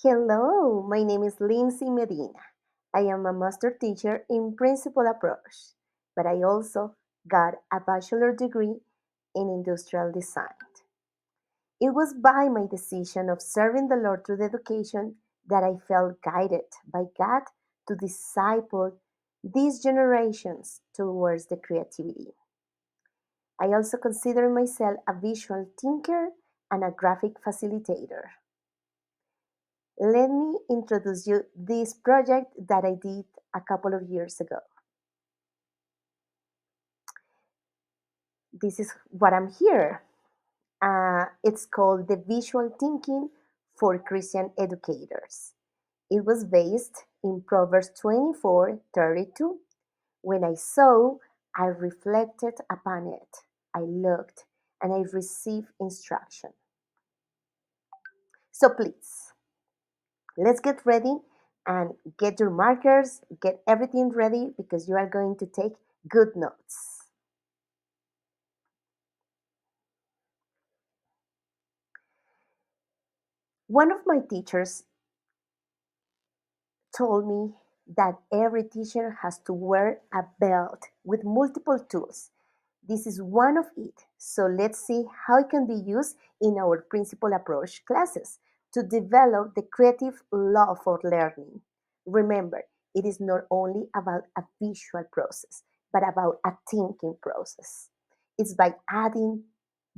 Hello, my name is Lindsay Medina. I am a master teacher in principal approach, but I also got a bachelor degree in industrial design. It was by my decision of serving the Lord through education that I felt guided by God to disciple these generations towards the creativity. I also consider myself a visual thinker and a graphic facilitator. Let me introduce you this project that I did a couple of years ago. This is what I'm here. It's called the Visual Thinking for Christian Educators. It was based in Proverbs 24:32. When I saw, I reflected upon it. I looked and I received instruction. So please, let's get ready and get your markers, get everything ready because you are going to take good notes. One of my teachers told me that every teacher has to wear a belt with multiple tools. This is one of it. So let's see how it can be used in our principal approach classes to develop the creative love for learning. Remember, it is not only about a visual process, but about a thinking process. It's by adding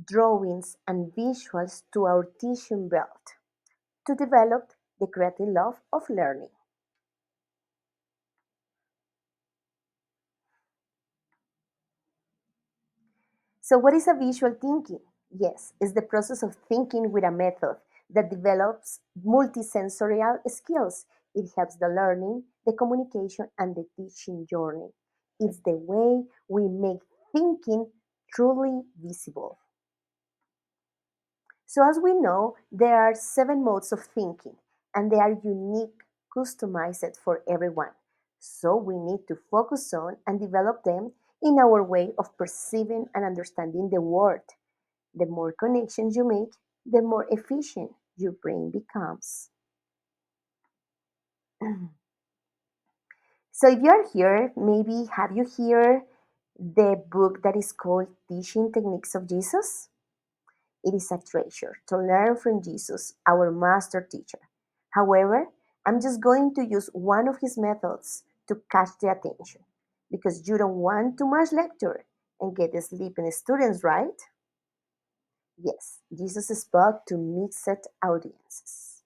drawings and visuals to our teaching belt to develop the creative love of learning. So, what is a visual thinking? Yes, it's the process of thinking with a method that develops multisensorial skills. It helps the learning, the communication, and the teaching journey. It's the way we make thinking truly visible. So, as we know, there are seven modes of thinking, and they are unique, customized for everyone. So, we need to focus on and develop them in our way of perceiving and understanding the world. The more connections you make, the more efficient your brain becomes. So if you're here, maybe have you heard the book that is called Teaching Techniques of Jesus? It is a treasure to learn from Jesus, our master teacher. However, I'm just going to use one of his methods to catch the attention because you don't want too much lecture and get sleeping students, right? Yes, Jesus spoke to mixed audiences.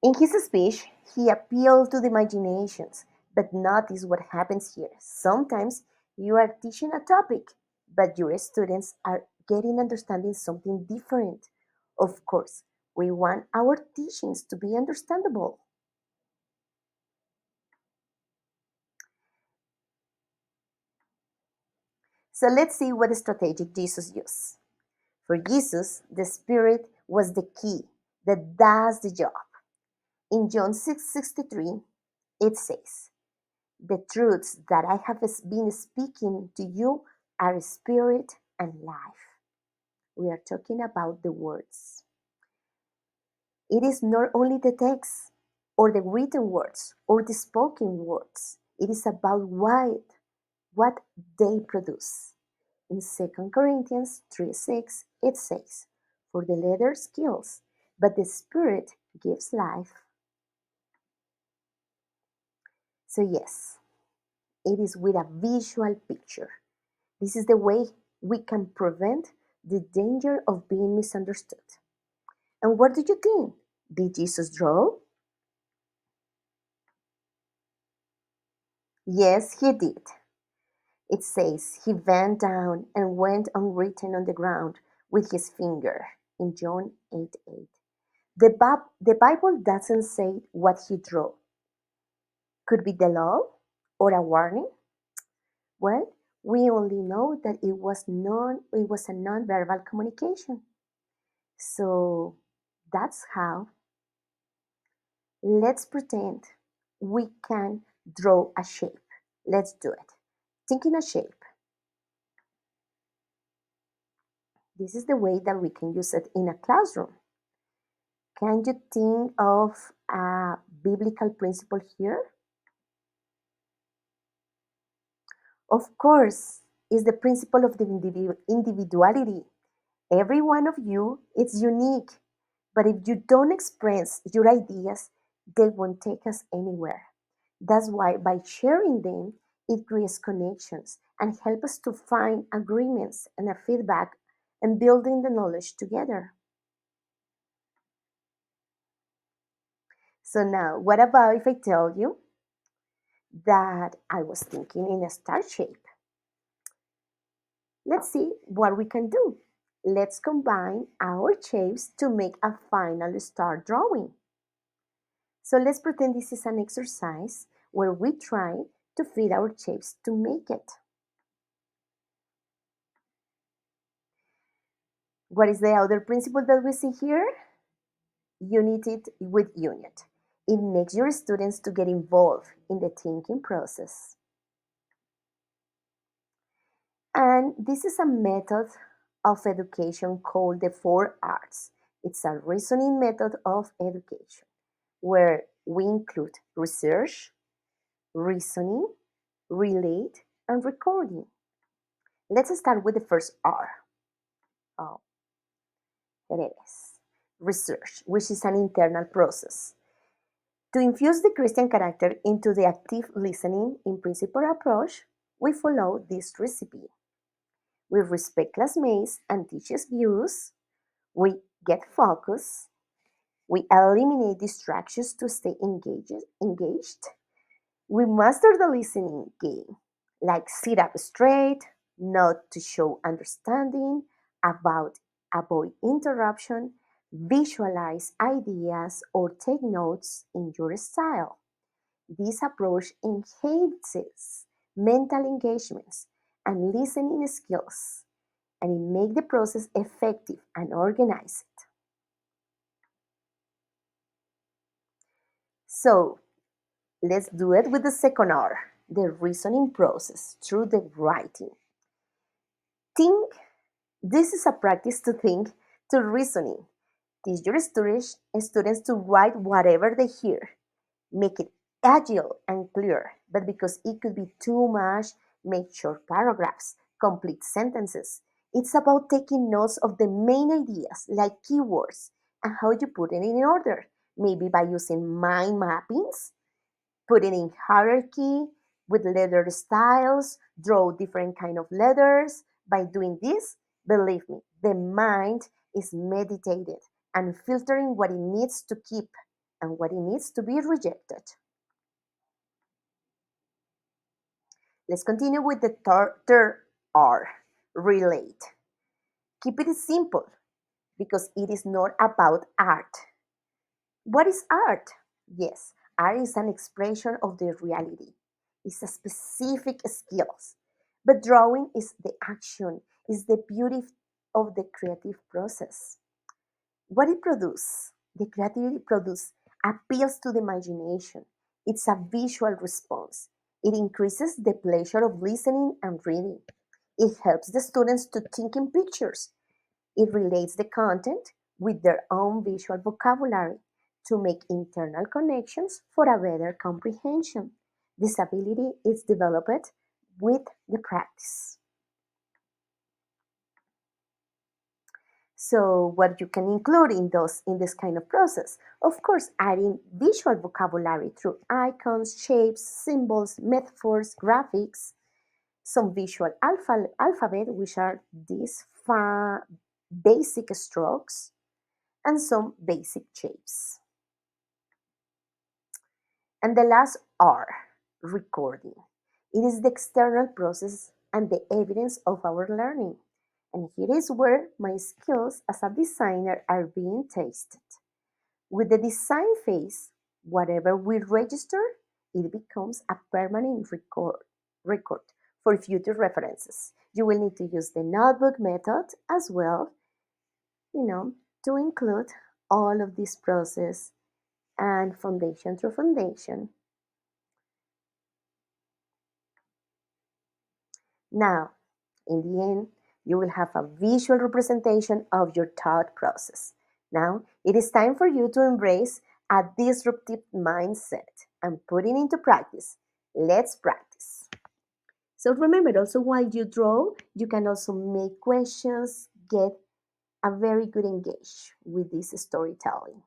In his speech, he appealed to the imaginations, but notice what happens here. Sometimes you are teaching a topic, but your students are getting understanding something different. Of course, we want our teachings to be understandable. So let's see what strategy Jesus used. For Jesus, the Spirit was the key that does the job. In John 6:63, it says, the truths that I have been speaking to you are spirit and life. We are talking about the words. It is not only the text or the written words or the spoken words. It is about what they produce. In 2 Corinthians 3:6, it says, for the letter kills, but the spirit gives life. So yes, it is with a visual picture. This is the way we can prevent the danger of being misunderstood. And what do you think? Did Jesus draw? Yes, he did. It says he bent down and went on written on the ground with his finger in John 8:8. The Bible doesn't say what he drew. Could be the law or a warning. Well, we only know that it was a non-verbal communication. So that's how. Let's pretend we can draw a shape. Let's do it. Thinking a shape. This is the way that we can use it in a classroom. Can you think of a biblical principle here? Of course, is the principle of the individuality. Every one of you is unique, but if you don't express your ideas, they won't take us anywhere. That's why by sharing them, it creates connections and help us to find agreements and a feedback and building the knowledge together. So now, what about if I tell you that I was thinking in a star shape? Let's see what we can do. Let's combine our shapes to make a final star drawing. So let's pretend this is an exercise where we try to fit our shapes to make it. What is the other principle that we see here? Unity with unit. It makes your students to get involved in the thinking process. And this is a method of education called the 4 R's. It's a reasoning method of education where we include research, reasoning, relate, and recording. Let's start with the first R. Oh, here it is. Research, which is an internal process. To infuse the Christian character into the active listening in principle approach, we follow this recipe. We respect classmates and teachers' views. We get focused. We eliminate distractions to stay engaged. We master the listening game, like sit up straight, not to show understanding, about avoid interruption, visualize ideas, or take notes in your style. This approach enhances mental engagements and listening skills, and it makes the process effective and organized. So let's do it with the second R, the reasoning process through the writing. Think, this is a practice to think, to reasoning. Teach your students to write whatever they hear. Make it agile and clear, but because it could be too much, make short paragraphs, complete sentences. It's about taking notes of the main ideas, like keywords, and how you put it in order. Maybe by using mind mappings, put it in hierarchy with letter styles, draw different kind of letters. By doing this, believe me, the mind is meditated and filtering what it needs to keep and what it needs to be rejected. Let's continue with the third R, relate. Keep it simple because it is not about art. What is art? Yes, art is an expression of the reality. It's a specific skills. But drawing is the action, is the beauty of the creative process. What it produces, the creativity produce appeals to the imagination. It's a visual response. It increases the pleasure of listening and reading. It helps the students to think in pictures. It relates the content with their own visual vocabulary to make internal connections for a better comprehension. This ability is developed with the practice. So what you can include in this kind of process? Of course, adding visual vocabulary through icons, shapes, symbols, metaphors, graphics, some visual alphabet, which are these basic strokes, and some basic shapes. And the last R, recording. It is the external process and the evidence of our learning. And here is where my skills as a designer are being tested. With the design phase, whatever we register, it becomes a permanent record for future references. You will need to use the notebook method as well, you know, to include all of this process and foundation through foundation. Now, in the end, You will have a visual representation of your thought process. Now, it is time for you to embrace a disruptive mindset and put it into practice. Let's practice. So remember also while you draw, you can also make questions, get a very good engage with this storytelling.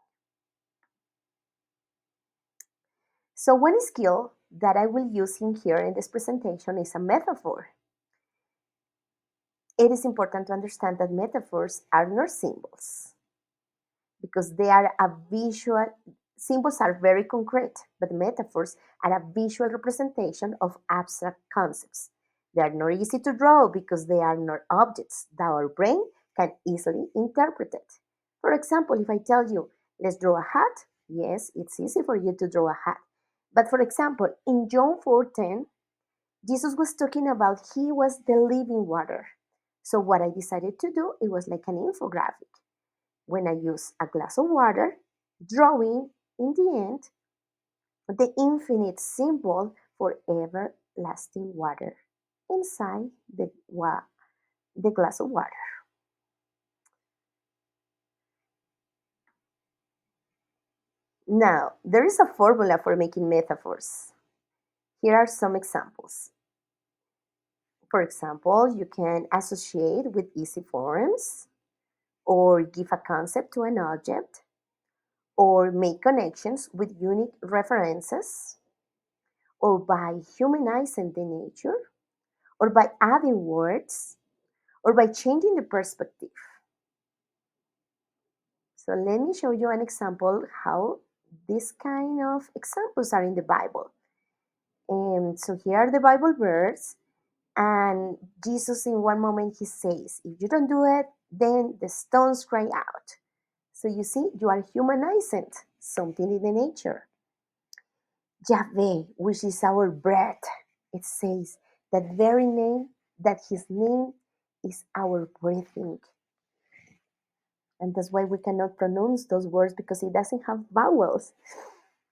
So one skill that I will use in here in this presentation is a metaphor. It is important to understand that metaphors are not symbols because they are a visual, symbols are very concrete, but metaphors are a visual representation of abstract concepts. They are not easy to draw because they are not objects that our brain can easily interpret it. For example, if I tell you, let's draw a hat, yes, it's easy for you to draw a hat. But for example, in John 4:10, Jesus was talking about he was the living water. So what I decided to do, it was like an infographic. When I use a glass of water, drawing in the end the infinite symbol for everlasting water inside the glass of water. Now, there is a formula for making metaphors. Here are some examples. For example, you can associate with easy forms, or give a concept to an object, or make connections with unique references, or by humanizing the nature, or by adding words, or by changing the perspective. So let me show you an example how these kind of examples are in the Bible. And so here are the Bible verse, and Jesus in one moment he says, if you don't do it, then the stones cry out. So you see, you are humanizing something in the nature. Yahweh, which is our breath, it says that very name, that his name is our breathing. And that's why we cannot pronounce those words because it doesn't have vowels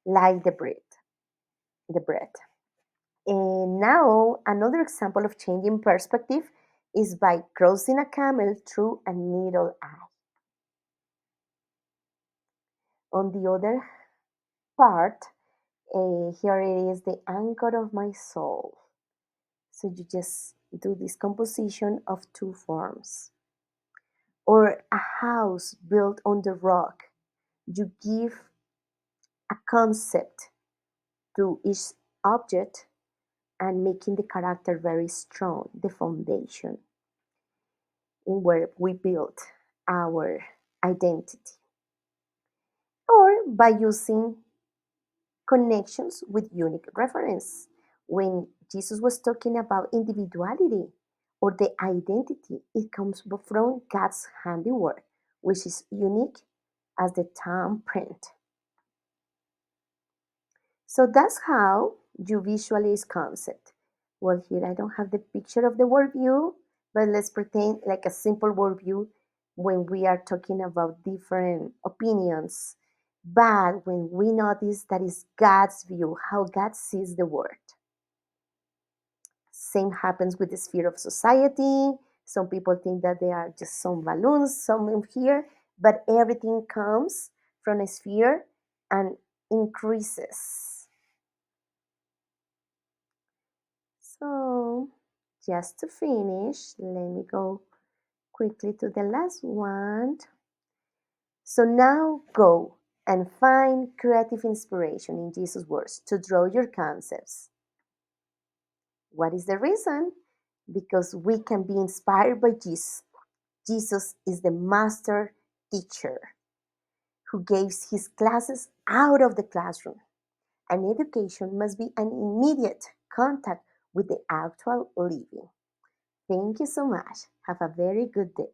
like the breath. And now another example of changing perspective is by crossing a camel through a needle eye. On the other part, here it is the anchor of my soul. So you just do this composition of two forms. Or a house built on the rock. You give a concept to each object and making the character very strong, the foundation in where we build our identity. Or by using connections with unique reference. When Jesus was talking about individuality or the identity, it comes from God's handiwork, which is unique as the thumbprint. So that's how you visualize concept. Well, here I don't have the picture of the worldview, but let's pretend like a simple worldview when we are talking about different opinions. But when we notice that is God's view, how God sees the world. Same happens with the sphere of society. Some people think that they are just some balloons, some here, but everything comes from a sphere and increases. So, just to finish, let me go quickly to the last one. So now go and find creative inspiration in Jesus' words to draw your concepts. What is the reason? Because we can be inspired by Jesus. Jesus is the master teacher who gives his classes out of the classroom. And education must be an immediate contact with the actual living. Thank you so much. Have a very good day.